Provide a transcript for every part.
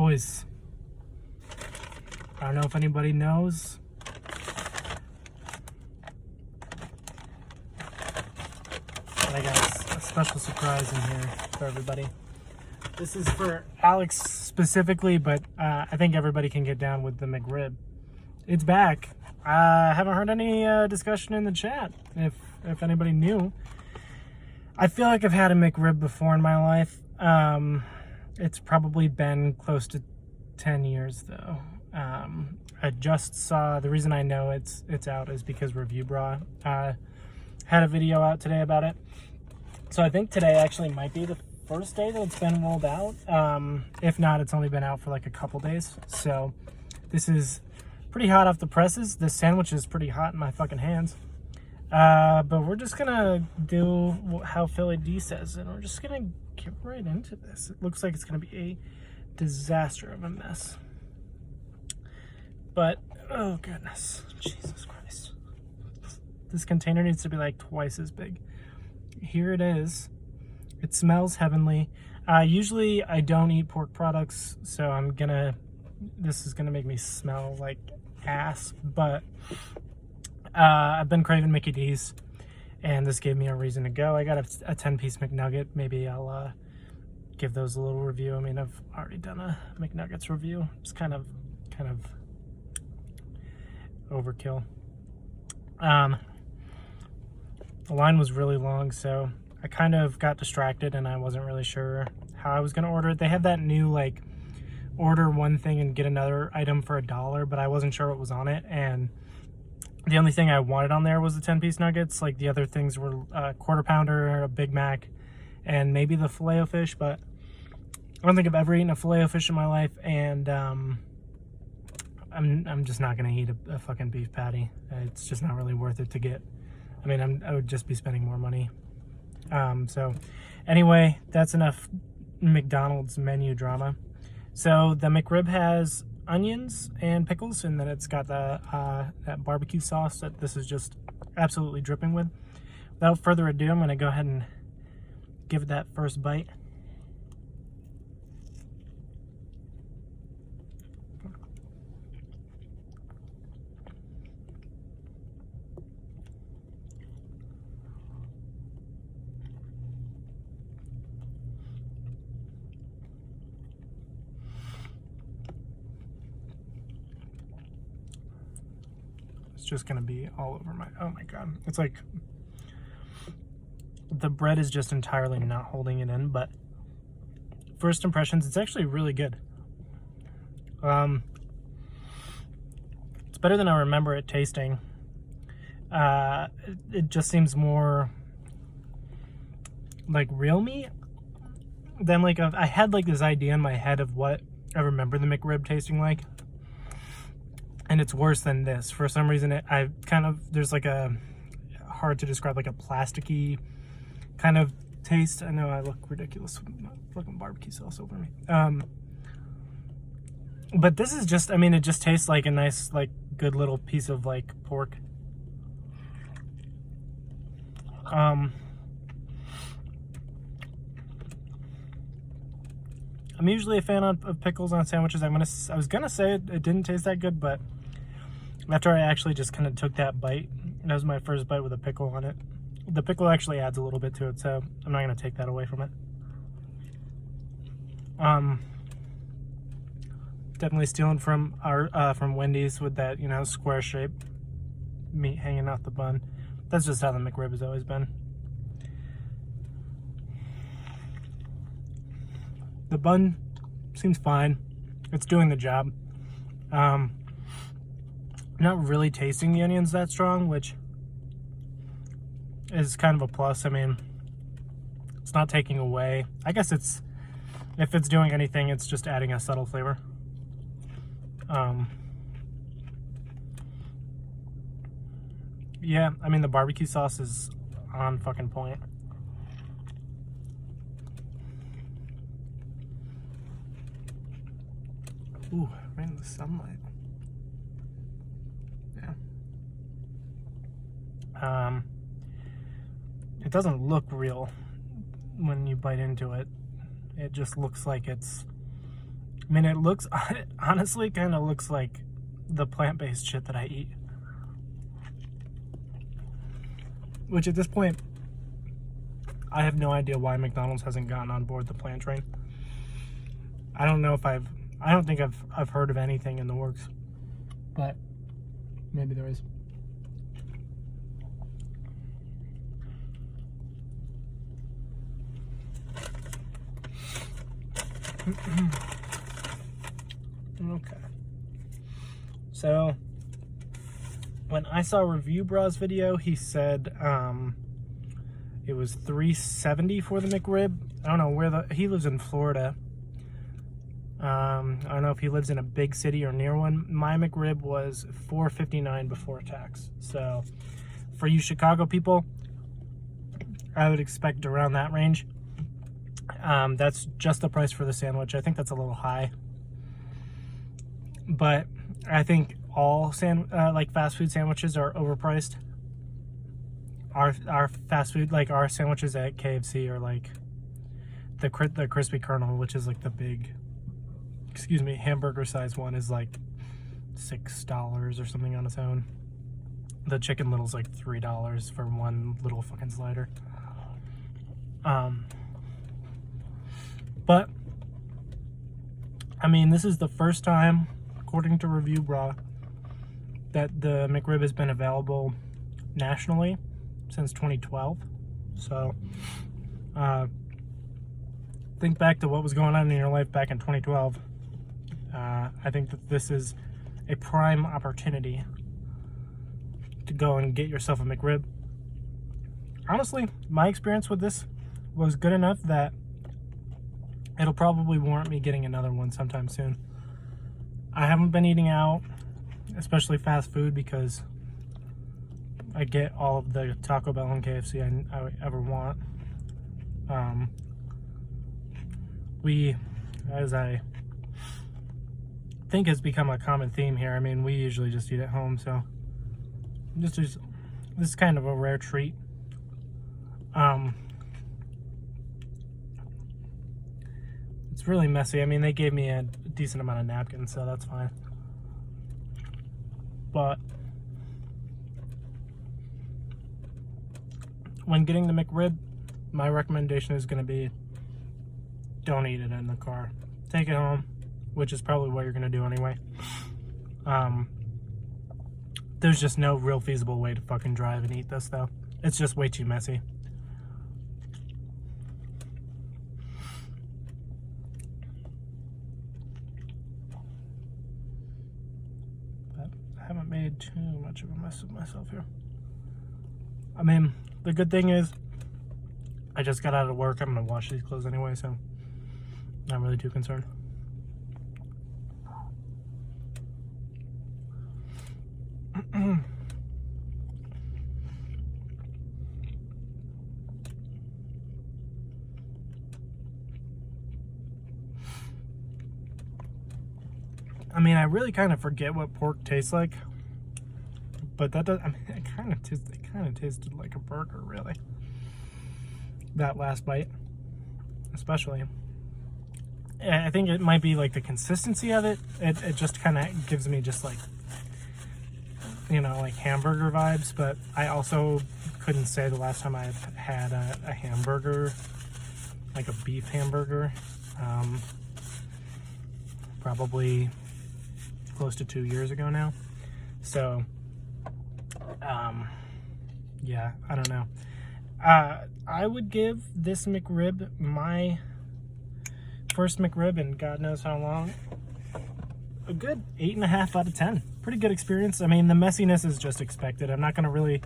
Boys, I don't know if anybody knows, but I got a special surprise in here for everybody. This is for Alex specifically, but I think everybody can get down with the McRib. It's back. I haven't heard any discussion in the chat, if anybody knew. I feel like I've had a McRib before in my life. It's probably been close to 10 years though. I just saw, the reason I know it's out is because Review Bra had a video out today about it. So I think today actually might be the first day that it's been rolled out. If not, it's only been out for like a couple days. So this is pretty hot off the presses. This sandwich is pretty hot in my fucking hands. But we're just gonna do how Philly D says, and we're just gonna get right into this. It looks like it's gonna be a disaster of a mess. But, oh goodness, Jesus Christ. This container needs to be like twice as big. Here it is. It smells heavenly. Usually I don't eat pork products, so this is gonna make me smell like ass, but I've been craving Mickey D's, and this gave me a reason to go. I got a 10-piece McNugget. Maybe I'll give those a little review. I mean, I've already done a McNuggets review. It's kind of overkill. The line was really long, so I kind of got distracted, and I wasn't really sure how I was going to order it. They had that new, like, order one thing and get another item for $1, but I wasn't sure what was on it, and the only thing I wanted on there was the 10-piece nuggets. Like, the other things were a quarter pounder, a Big Mac, and maybe the Filet-O-Fish, but I don't think I've ever eaten a Filet-O-Fish in my life, and I'm just not going to eat a fucking beef patty. It's just not really worth it to get. I mean, I would just be spending more money. So anyway, that's enough McDonald's menu drama. So the McRib has onions and pickles, and then it's got the that barbecue sauce that this is just absolutely dripping with. Without further ado, I'm going to go ahead and give it that first bite. It's just gonna be all over my, oh my god. It's like, the bread is just entirely not holding it in, but first impressions, it's actually really good. It's better than I remember it tasting. It just seems more like real meat than like I had like this idea in my head of what I remember the McRib tasting like. And it's worse than this. For some reason, there's like a, hard to describe, like a plasticky kind of taste. I know I look ridiculous with my fucking barbecue sauce over me. But this is just, I mean, it just tastes like a nice, like, good little piece of, like, pork. I'm usually a fan of pickles on sandwiches. I was gonna say it didn't taste that good, but after I actually just kind of took that bite, that was my first bite with a pickle on it. The pickle actually adds a little bit to it, so I'm not gonna take that away from it. Definitely stealing from from Wendy's with that, you know, square shape meat hanging out the bun. That's just how the McRib has always been. The bun seems fine. It's doing the job. Not really tasting the onions that strong, which is kind of a plus. I mean, it's not taking away. I guess if it's doing anything, it's just adding a subtle flavor. Yeah, I mean, the barbecue sauce is on fucking point. Ooh, right in the sunlight. Yeah. It doesn't look real when you bite into it. It just looks like it's I mean, it looks, honestly, kind of looks like the plant-based shit that I eat. Which at this point, I have no idea why McDonald's hasn't gotten on board the plant train. I don't know if I don't think I've heard of anything in the works, but maybe there is. Okay. So when I saw Review Bra's video, he said it was $3.70 for the McRib. I don't know where he lives in Florida. I don't know if he lives in a big city or near one. My McRib was $4.59 before tax. So for you Chicago people, I would expect around that range. That's just the price for the sandwich. I think that's a little high, but I think all like fast food sandwiches are overpriced. Our fast food, like our sandwiches at KFC, are like the crispy kernel, which is like the big, hamburger size one, is like $6 or something on its own. The Chicken Little's like $3 for one little fucking slider. But I mean, this is the first time, according to Review Bra, that the McRib has been available nationally since 2012. So think back to what was going on in your life back in 2012. I think that this is a prime opportunity to go and get yourself a McRib. Honestly, my experience with this was good enough that it'll probably warrant me getting another one sometime soon. I haven't been eating out, especially fast food, because I get all of the Taco Bell and KFC I ever want. We, as I think has become a common theme here, I mean, we usually just eat at home, so this is kind of a rare treat. It's really messy. I mean, they gave me a decent amount of napkins, so that's fine. But when getting the McRib, my recommendation is going to be don't eat it in the car. Take it home, which is probably what you're going to do anyway. There's just no real feasible way to fucking drive and eat this, though. It's just way too messy. I haven't made too much of a mess of myself here. I mean, the good thing is I just got out of work. I'm gonna wash these clothes anyway, so not really too concerned. I mean, I really kind of forget what pork tastes like, but that does. I mean, it kind of tasted like a burger, really. That last bite, especially. I think it might be like the consistency of it. It just kind of gives me just like, you know, like hamburger vibes. But I also couldn't say the last time I've had a hamburger, like a beef hamburger. Probably close to 2 years ago now. So yeah, I don't know. I would give this McRib, my first McRib in God knows how long, a good 8.5 out of 10. Pretty good experience. I mean, the messiness is just expected. I'm not going to really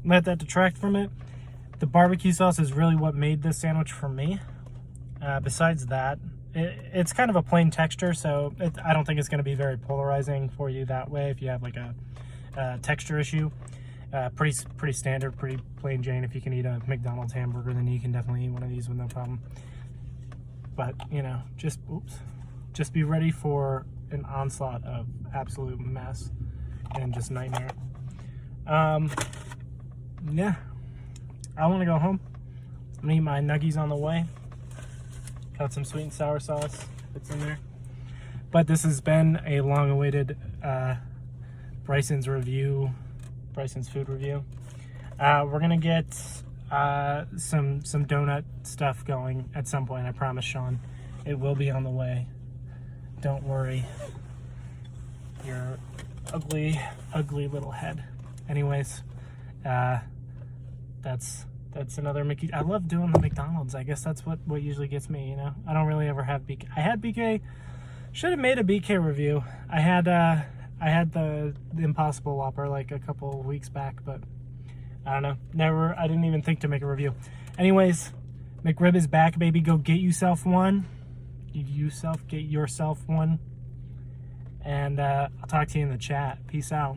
let that detract from it. The barbecue sauce is really what made this sandwich for me. Besides that, it's kind of a plain texture, so I don't think it's going to be very polarizing for you that way if you have like a texture issue. Pretty standard, pretty plain Jane. If you can eat a McDonald's hamburger, then you can definitely eat one of these with no problem. But, you know, just be ready for an onslaught of absolute mess and just nightmare. Yeah, I want to go home. I'm gonna eat my nuggies on the way. Got some sweet and sour sauce. It's in there. But this has been a long-awaited Brycen's food review. We're gonna get some donut stuff going at some point. I promise, Sean. It will be on the way. Don't worry. Your ugly little head. Anyways, that's another Mickey. I love doing the McDonald's. I guess that's what usually gets me, you know. I don't really ever have BK. I had BK. Should have made a BK review. I had the Impossible Whopper like a couple weeks back, but I don't know. I didn't even think to make a review. Anyways, McRib is back, baby. Go get yourself one. Get yourself one. And I'll talk to you in the chat. Peace out.